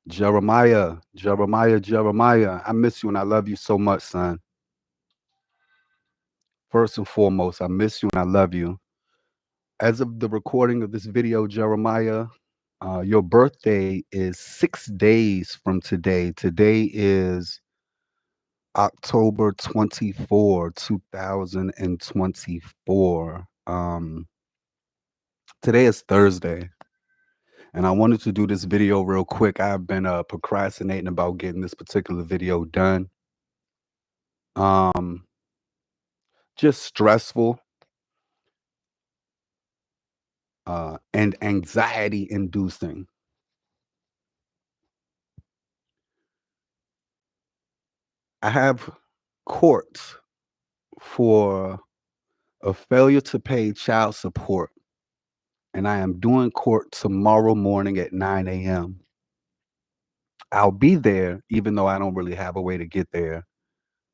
Jeremiah, I miss you and I love you so much, son. First and foremost, I miss you and I love you. As of the recording of this video, Jeremiah, your birthday is 6 days from today. Today is October 24, 2024. Today is Thursday, and I wanted to do this video real quick. I've been procrastinating about getting this particular video done. Um, just stressful and anxiety inducing. I have court for a failure to pay child support, and I am doing court tomorrow morning at 9 a.m. I'll be there, even though I don't really have a way to get there.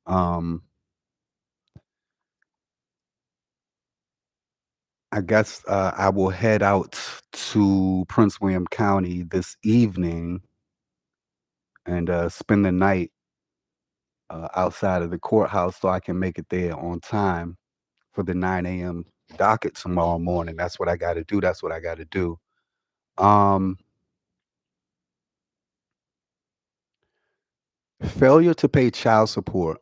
Um, I guess I will head out to Prince William County this evening and spend the night outside of the courthouse so I can make it there on time for the 9 a.m. docket tomorrow morning. That's what I got to do. That's what I got to do. Um, Failure to pay child support.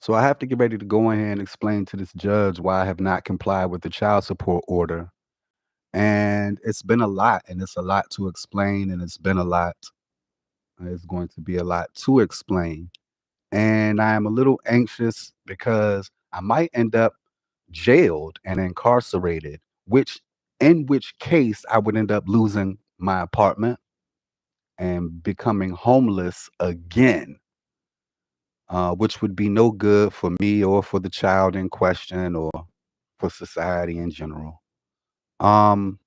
So I have to get ready to go in here and explain to this judge why I have not complied with the child support order. And it's been a lot, and it's a lot to explain, and it's been a lot. It's going to be a lot to explain. And I am a little anxious because I might end up jailed and incarcerated, in which case I would end up losing my apartment and becoming homeless again, which would be no good for me or for the child in question or for society in general. Um,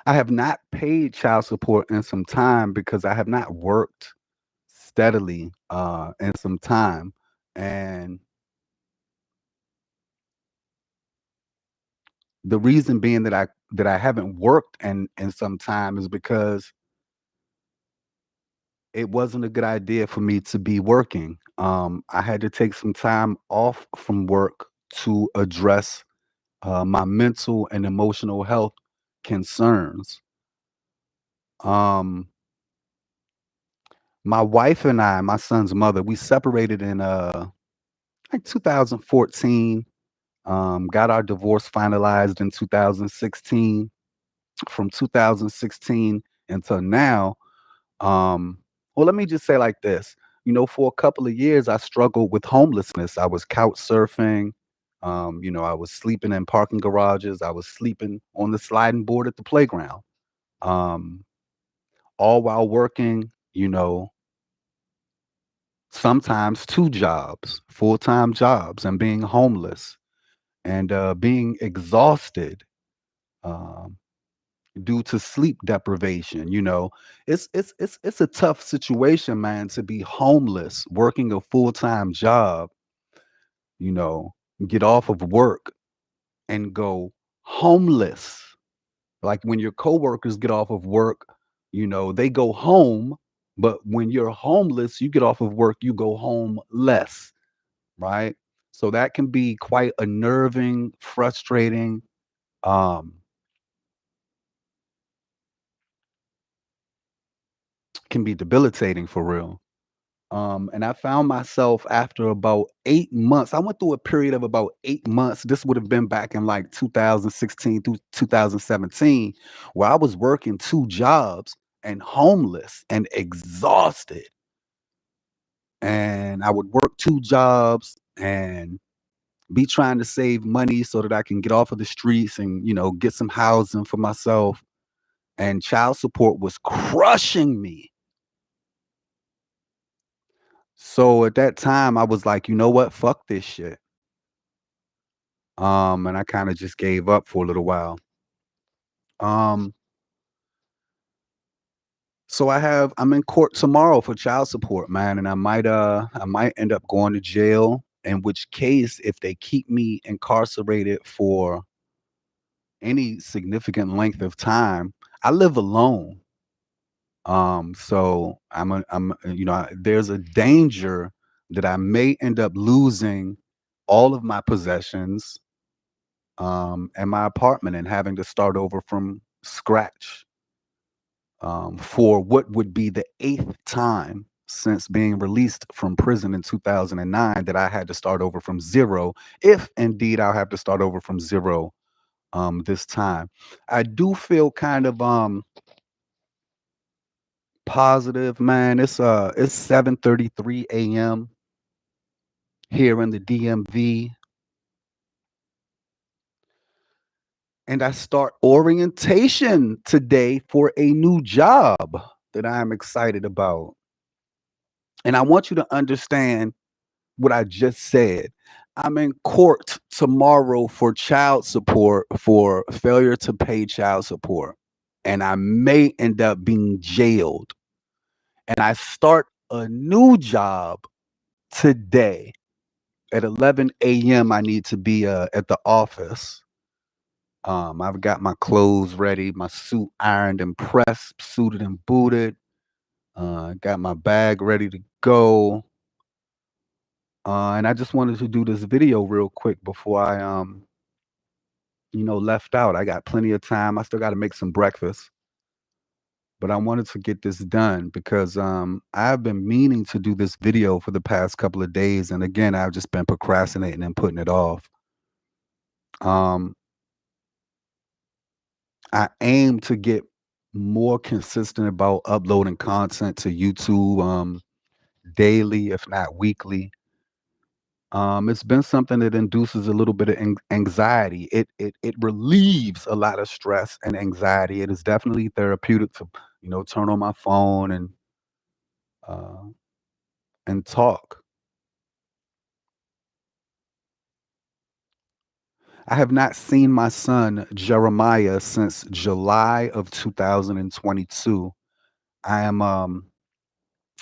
I have not paid child support in some time because I have not worked steadily in some time. And the reason being that I haven't worked in some time is because it wasn't a good idea for me to be working. I had to take some time off from work to address my mental and emotional health concerns. Um, my wife and I, my son's mother, we separated in like 2014. Got our divorce finalized in 2016. From 2016 until now, well, let me just say like this. For a couple of years, I struggled with homelessness. I was couch surfing. I was sleeping in parking garages. I was sleeping on the sliding board at the playground. Um, all while working, sometimes two jobs, full-time jobs, and being homeless and being exhausted. Um, Due to sleep deprivation. It's a tough situation, man, to be homeless, working a full-time job, you know, get off of work and go homeless. Like when your coworkers get off of work, they go home, but when you're homeless, you get off of work, you go home less, right? So that can be quite unnerving, frustrating, um, can be debilitating for real. And I found myself after about 8 months. I went through a period of about 8 months. This would have been back in like 2016 through 2017, where I was working two jobs and homeless and exhausted. And I would work two jobs and be trying to save money so that I can get off of the streets and, get some housing for myself. And child support was crushing me. So at that time, I was like, you know what? Fuck this shit. And I kind of just gave up for a little while. Um, so I'm in court tomorrow for child support, man, and I might end up going to jail. In which case, if they keep me incarcerated for any significant length of time, I live alone. So there's a danger that I may end up losing all of my possessions, and my apartment and having to start over from scratch, for what would be the eighth time since being released from prison in 2009 that I had to start over from zero, if indeed I'll have to start over from zero this time. I do feel kind of positive, man. It's 7:33 a.m. here in the DMV, and I start orientation today for a new job that I'm excited about. And I want you to understand what I just said. I'm in court tomorrow for child support, for failure to pay child support, and I may end up being jailed. And I start a new job today at 11 a.m. I need to be at the office. I've got my clothes ready, my suit ironed and pressed, suited and booted. Got my bag ready to go. And I just wanted to do this video real quick before I left out. I got plenty of time. I still got to make some breakfast, but I wanted to get this done because I've been meaning to do this video for the past couple of days, and again, I've just been procrastinating and putting it off. Um, I aim to get more consistent about uploading content to YouTube daily, if not weekly. It's been something that induces a little bit of anxiety. It relieves a lot of stress and anxiety. It is definitely therapeutic to turn on my phone uh, and talk. I have not seen my son Jeremiah since July of 2022. I am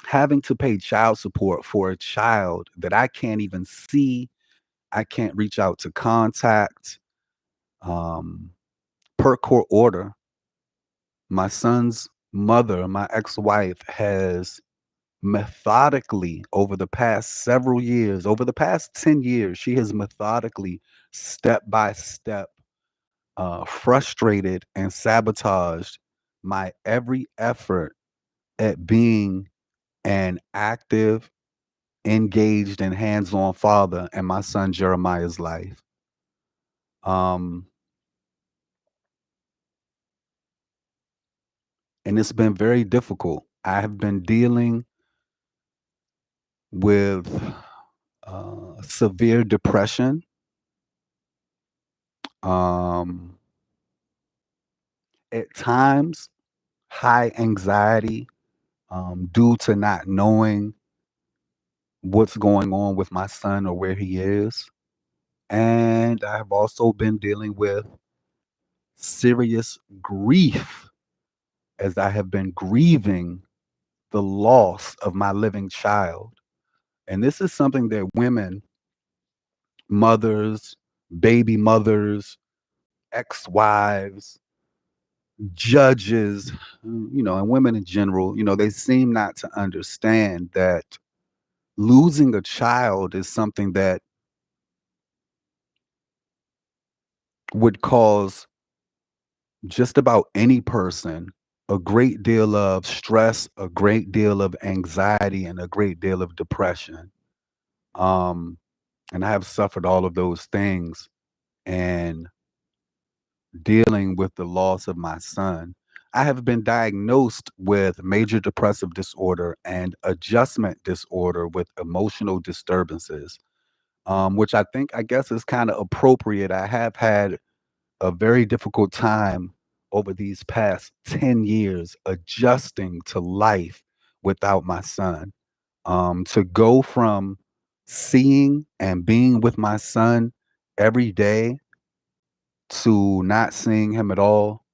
having to pay child support for a child that I can't even see. I can't reach out to contact. Um, per court order, my son's mother, my ex-wife, has methodically over the past several years, over the past 10 years, she has methodically, step by step, frustrated and sabotaged my every effort at being an active, engaged, and hands-on father in my son Jeremiah's life. Um, and it's been very difficult. I have been dealing with severe depression, um, at times high anxiety, due to not knowing what's going on with my son or where he is. And I have also been dealing with serious grief as I have been grieving the loss of my living child. And this is something that women, mothers, baby mothers, ex-wives, judges, and women in general, they seem not to understand that losing a child is something that would cause just about any person a great deal of stress, a great deal of anxiety, and a great deal of depression. Um, and I have suffered all of those things. And dealing with the loss of my son, I have been diagnosed with major depressive disorder and adjustment disorder with emotional disturbances, which I guess is kind of appropriate. I have had a very difficult time over these past 10 years adjusting to life without my son. To go from seeing and being with my son every day to not seeing him at all,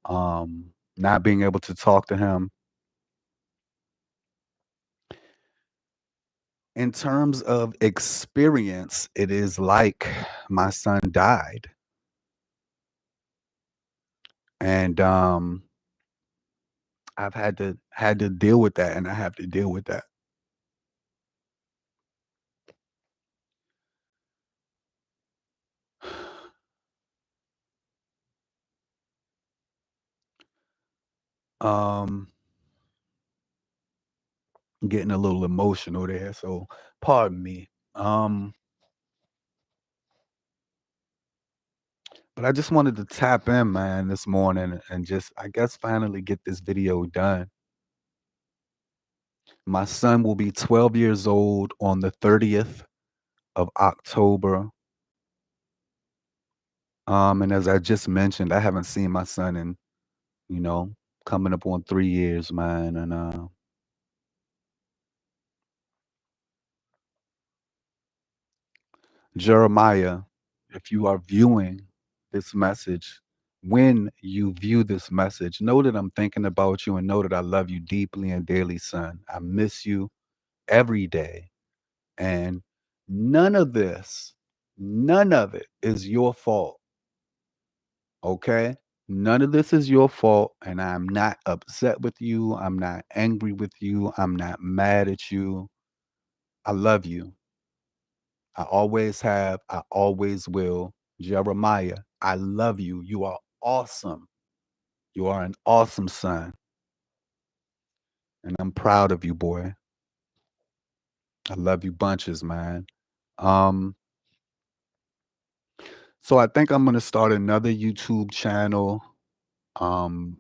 not being able to talk to him. In terms of experience, it is like my son died. And I've had to deal with that, and I have to deal with that. Um, getting a little emotional there, so pardon me. But I just wanted to tap in, man, this morning and just, I guess, finally get this video done. My son will be 12 years old on the 30th of October. And as I just mentioned, I haven't seen my son in, you know, coming up on 3 years, man. And Jeremiah, if you are viewing this message, when you view this message, know that I'm thinking about you and know that I love you deeply and dearly, son. I miss you every day. And none of this, none of it is your fault. Okay? None of this is your fault. And I'm not upset with you. I'm not angry with you. I'm not mad at you. I love you. I always have. I always will. Jeremiah, I love you. You are awesome. You are an awesome son. And I'm proud of you, boy. I love you bunches, man. Um, so I think I'm gonna start another YouTube channel.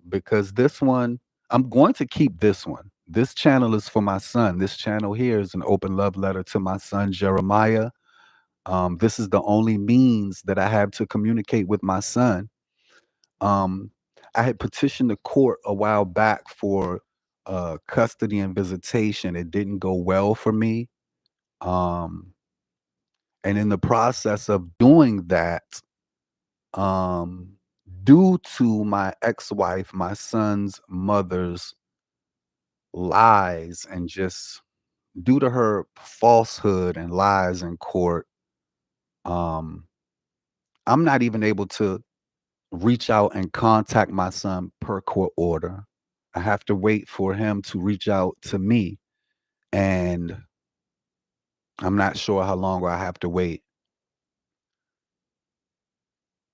Because this one, I'm going to keep this one. This channel is for my son. This channel here is an open love letter to my son Jeremiah. This is the only means that I have to communicate with my son. Um, I had petitioned the court a while back for custody and visitation. It didn't go well for me. Um, and in the process of doing that, um, due to my ex-wife, my son's mother's lies, and just due to her falsehood and lies in court, um, I'm not even able to reach out and contact my son per court order. I have to wait for him to reach out to me, and I'm not sure how long I have to wait.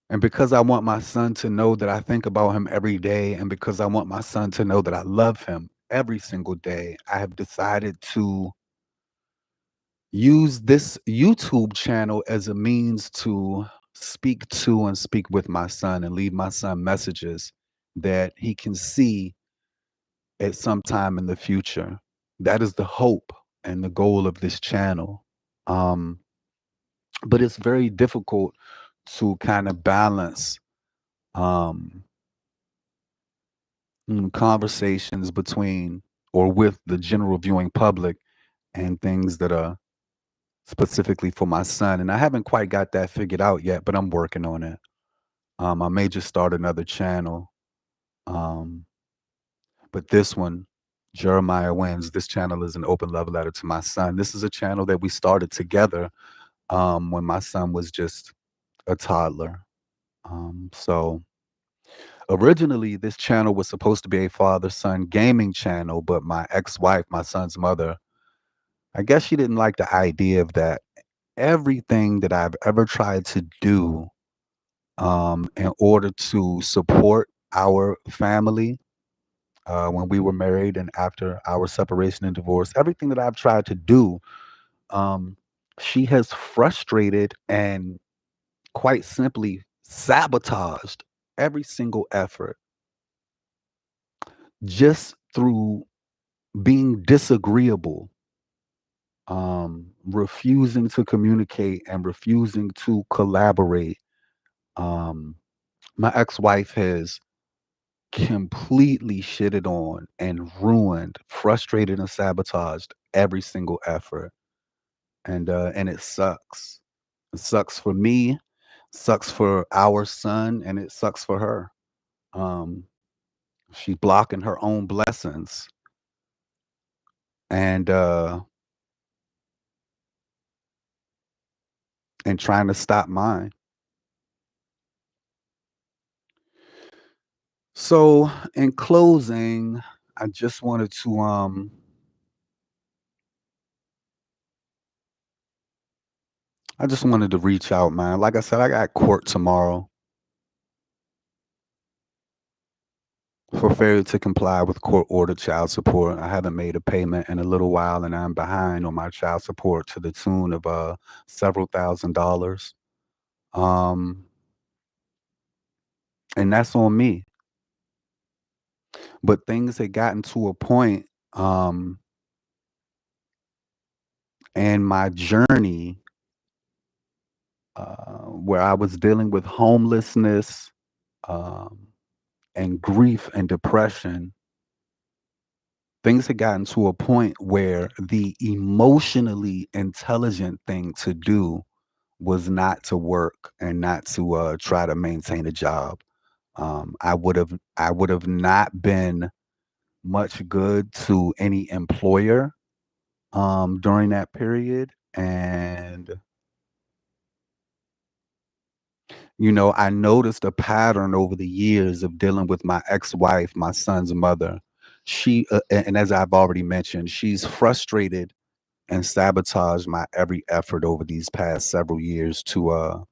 And because I want my son to know that I think about him every day, and because I want my son to know that I love him every single day, I have decided to use this YouTube channel as a means to speak to and speak with my son and leave my son messages that he can see at some time in the future. That is the hope and the goal of this channel. Um, but it's very difficult to kind of balance um, conversations between or with the general viewing public and things that are specifically for my son. And I haven't quite got that figured out yet, but I'm working on it. I may just start another channel. Um, but this one, Jeremiah Wins, this channel is an open love letter to my son. This is a channel that we started together when my son was just a toddler. So originally, this channel was supposed to be a father son gaming channel, but my ex wife, my son's mother, I guess she didn't like the idea of that. Everything that I've ever tried to do in order to support our family when we were married and after our separation and divorce, everything that I've tried to do, um, she has frustrated and quite simply sabotaged every single effort just through being disagreeable, refusing to communicate and refusing to collaborate. Um, my ex-wife has completely shitted on and ruined, frustrated and sabotaged every single effort. And it sucks. It sucks for me, sucks for our son, and it sucks for her. Um, she's blocking her own blessings and and trying to stop mine. So in closing, I just wanted to I just wanted to reach out, man. Like I said, I got court tomorrow for failure to comply with court-ordered child support. I haven't made a payment in a little while, and I'm behind on my child support to the tune of several $1,000s. Um, and that's on me. But things had gotten to a point in my journey where I was dealing with homelessness um, and grief and depression. Things had gotten to a point where the emotionally intelligent thing to do was not to work and not to try to maintain a job. I would have not been much good to any employer during that period. And I noticed a pattern over the years of dealing with my ex-wife, my son's mother. And as I've already mentioned, she's frustrated and sabotaged my every effort over these past several years to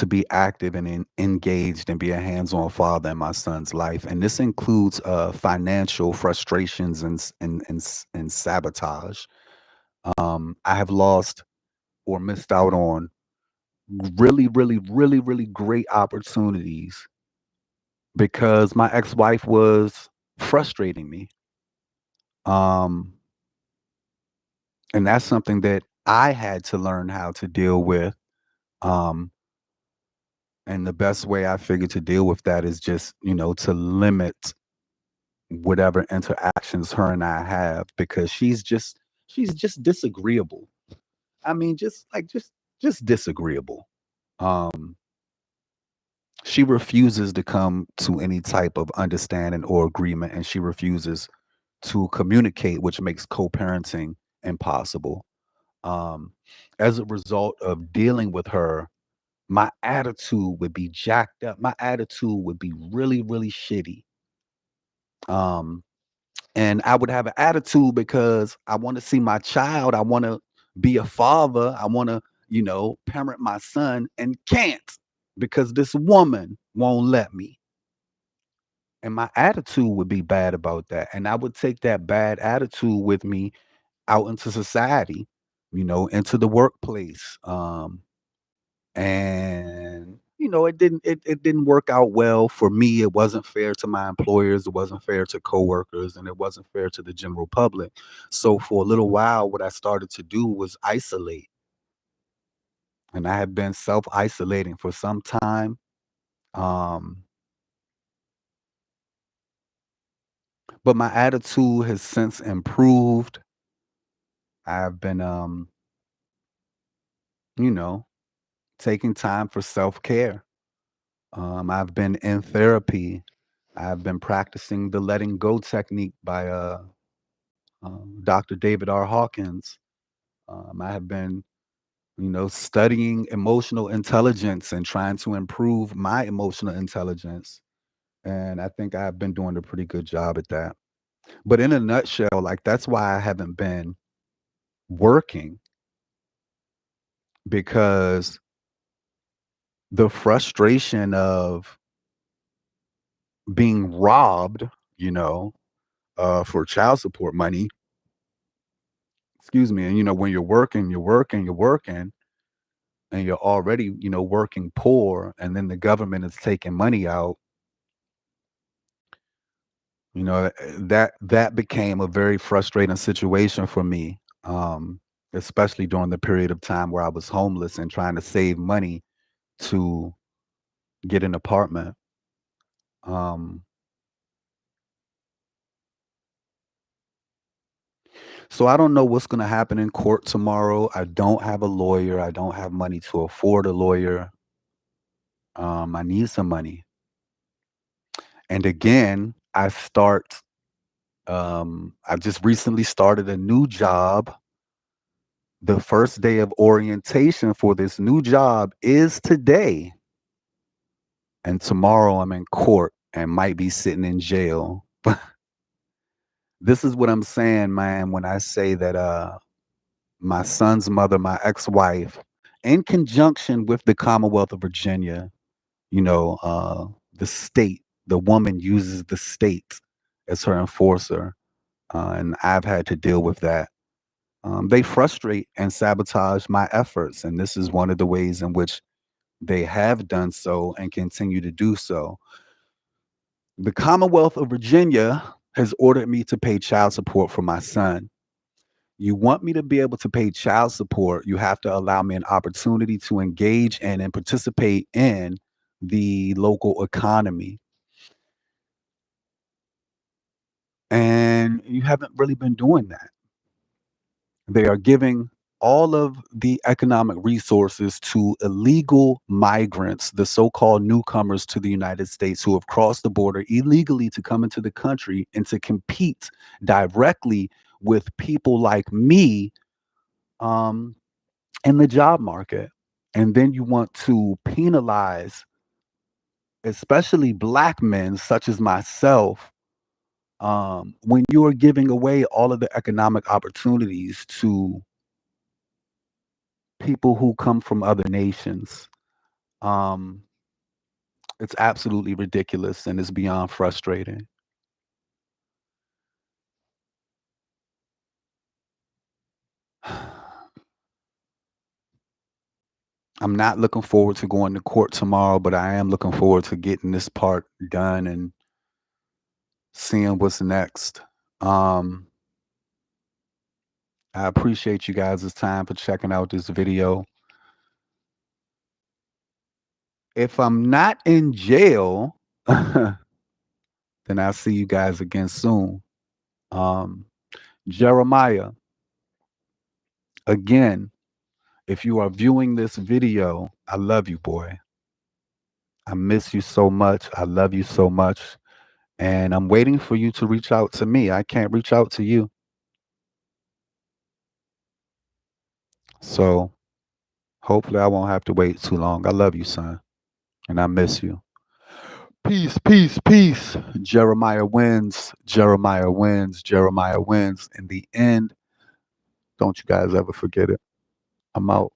be active and engaged and be a hands-on father in my son's life. And this includes financial frustrations and sabotage. I have lost or missed out on really, really, really, really great opportunities because my ex-wife was frustrating me. Um, and that's something that I had to learn how to deal with. Um, and the best way I figured to deal with that is just, to limit whatever interactions her and I have because she's just disagreeable. I mean, just disagreeable. Um, she refuses to come to any type of understanding or agreement, and she refuses to communicate, which makes co-parenting impossible. Um, as a result of dealing with her, my attitude would be jacked up. My attitude would be really, really shitty. Um, and I would have an attitude because I want to see my child. I want to be a father. I want to, parent my son and can't because this woman won't let me. And my attitude would be bad about that. And I would take that bad attitude with me out into society, into the workplace. And it didn't work out well for me. It wasn't fair to my employers, it wasn't fair to coworkers, and it wasn't fair to the general public. So for a little while, what I started to do was isolate. And I have been self-isolating for some time. Um, but my attitude has since improved. I've been you know, taking time for self-care. I've been in therapy. I've been practicing the letting go technique by Dr. David R. Hawkins. I have been, studying emotional intelligence and trying to improve my emotional intelligence. And I think I've been doing a pretty good job at that. But in a nutshell, like that's why I haven't been working because the frustration of being robbed, you know, for child support money, excuse me, and when you're working, and you're already, working poor, and then the government is taking money out, that became a very frustrating situation for me, especially during the period of time where I was homeless and trying to save money to get an apartment. Um, so I don't know what's going to happen in court tomorrow. I don't have a lawyer. I don't have money to afford a lawyer. I need some money. And again, I just recently started a new job. The first day of orientation for this new job is today. And tomorrow I'm in court. and might be sitting in jail. This is what I'm saying, man, when I say that my son's mother, my ex-wife, in conjunction with the Commonwealth of Virginia, you know, the state, the woman uses the state as her enforcer, and I've had to deal with that. They frustrate and sabotage my efforts, and this is one of the ways in which they have done so and continue to do so. The Commonwealth of Virginia has ordered me to pay child support for my son. You want me to be able to pay child support, you have to allow me an opportunity to engage and participate in the local economy. And you haven't really been doing that. They are giving all of the economic resources to illegal migrants, the so called newcomers to the United States who have crossed the border illegally to come into the country and to compete directly with people like me, um, in the job market. And then you want to penalize, especially black men such as myself, when you are giving away all of the economic opportunities to people who come from other nations. Um, it's absolutely ridiculous and it's beyond frustrating. I'm not looking forward to going to court tomorrow, but I am looking forward to getting this part done and seeing what's next. Um, I appreciate you guys' time for checking out this video. If I'm not in jail, then I'll see you guys again soon. Um, Jeremiah, again, if you are viewing this video, I love you, boy. I miss you so much. I love you so much. And I'm waiting for you to reach out to me. I can't reach out to you. So hopefully I won't have to wait too long. I love you, son. And I miss you. Peace, peace, peace. Jeremiah wins. Jeremiah wins. Jeremiah wins. In the end, don't you guys ever forget it. I'm out.